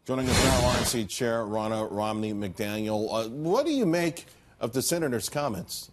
Joining us now, RNC Chair Ronna, Romney, McDaniel. What do you make of the senator's comments?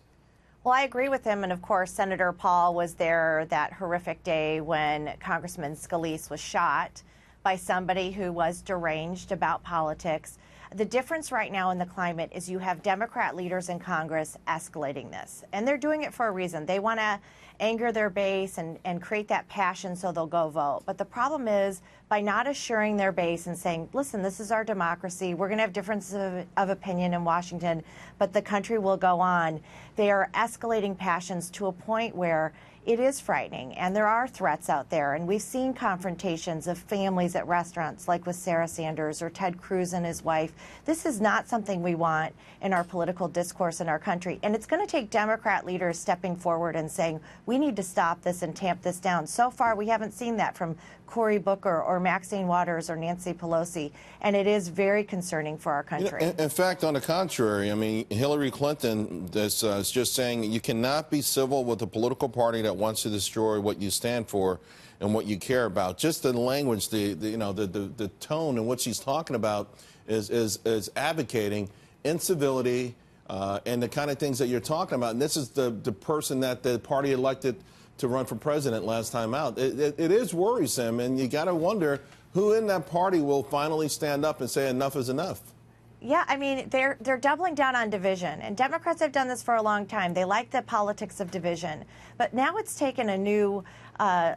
Well, I agree with him, and of course, Senator Paul was there that horrific day when Congressman Scalise was shot by somebody who was deranged about politics. The difference right now in the climate is you have Democrat leaders in Congress escalating this, and they're doing it for a reason. They want to anger their base and create that passion so they'll go vote. But the problem is, by not assuring their base and saying, listen, this is our democracy, we're going to have differences of opinion in Washington, but the country will go on, they are escalating passions to a point where it is frightening, and there are threats out there. And we've seen confrontations of families at restaurants, like with Sarah Sanders or Ted Cruz and his wife. This is not something we want in our political discourse in our country. And it's going to take Democrat leaders stepping forward and saying, we need to stop this and tamp this down. So far, we haven't seen that from Cory Booker or Maxine Waters or Nancy Pelosi, and it is very concerning for our country. In fact, on the contrary, I mean, Hillary Clinton is just saying you cannot be civil with a political party that wants to destroy what you stand for and what you care about. Just the language, the tone in which she's talking about is advocating incivility and the kind of things that you're talking about. And this is the person that the party elected to run for president last time out. It is worrisome, and you got to wonder who in that party will finally stand up and say enough is enough. Yeah, I mean, they're doubling down on division, and Democrats have done this for a long time. They like the politics of division, but now it's taken a new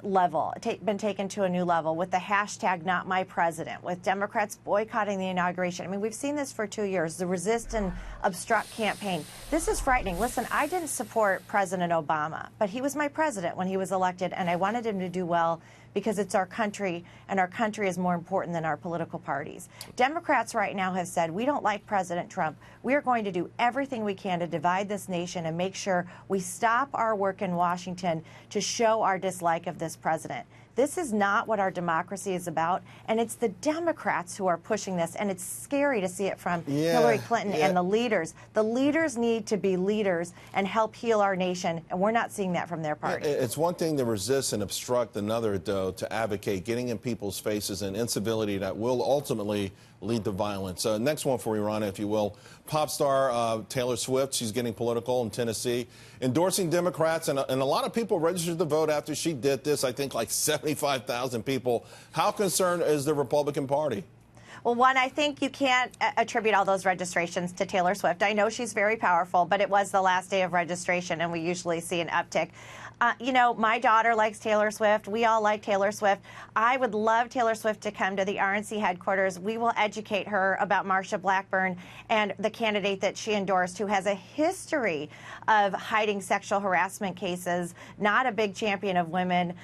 level, been taken to a new level with the hashtag Not My President, with Democrats boycotting the inauguration. I mean, we've seen this for 2 years, the resist and obstruct campaign. This is frightening. Listen, I didn't support President Obama, but he was my president when he was elected, and I wanted him to do well because it's our country, and our country is more important than our political parties. Democrats right now have said, we don't like President Trump. We are going to do everything we can to divide this nation and make sure we stop our work in Washington to show our dislike of this president. This is not what our democracy is about, and it's the Democrats who are pushing this, and it's scary to see it from Hillary Clinton and the leaders. The leaders need to be leaders and help heal our nation, and we're not seeing that from their party. It's one thing to resist and obstruct, another, though, to advocate getting in people's faces and incivility that will ultimately lead to violence. Next one for you, Ronna, if you will. Pop star Taylor Swift, she's getting political in Tennessee, endorsing Democrats, and a lot of people registered to vote after she did this. I think like 75,000 people. How concerned is the Republican Party? Well, one, I think you can't attribute all those registrations to Taylor Swift. I know she's very powerful, but it was the last day of registration, and we usually see an uptick. You know, my daughter likes Taylor Swift. We all like Taylor Swift. I would love Taylor Swift to come to the RNC headquarters. We will educate her about Marsha Blackburn and the candidate that she endorsed, who has a history of hiding sexual harassment cases, not a big champion of women,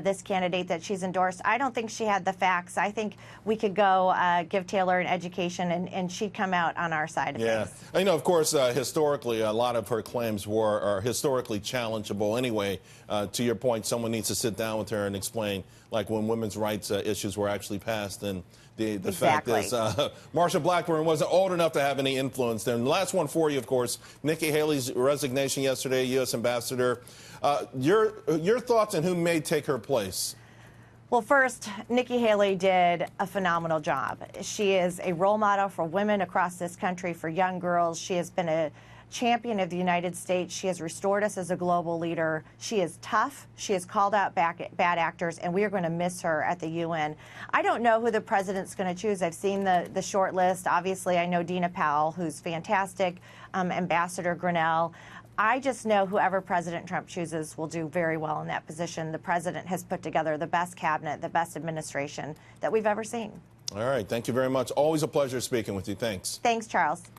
this candidate that she's endorsed. I don't think she had the facts. I think we could go give Taylor an education, and she'd come out on our side of things. You know, of course, historically, a lot of her claims are historically challengeable anyway. To your point, someone needs to sit down with her and explain, like when women's rights issues were actually passed. And the fact is, Marsha Blackburn wasn't old enough to have any influence. And the last one for you, of course, Nikki Haley's resignation yesterday, U.S. ambassador. Your thoughts on who may take her place? Well, first, Nikki Haley did a phenomenal job. She is a role model for women across this country, for young girls. She has been a champion of the United States. She has restored us as a global leader. She is tough. She has called out bad actors, and we are going to miss her at the UN. I don't know who the president's going to choose. I've seen the short list. Obviously, I know Dina Powell, who's fantastic, Ambassador Grinnell. I just know whoever President Trump chooses will do very well in that position. The president has put together the best cabinet, the best administration that we've ever seen. All right. Thank you very much. Always a pleasure speaking with you. Thanks. Thanks, Charles.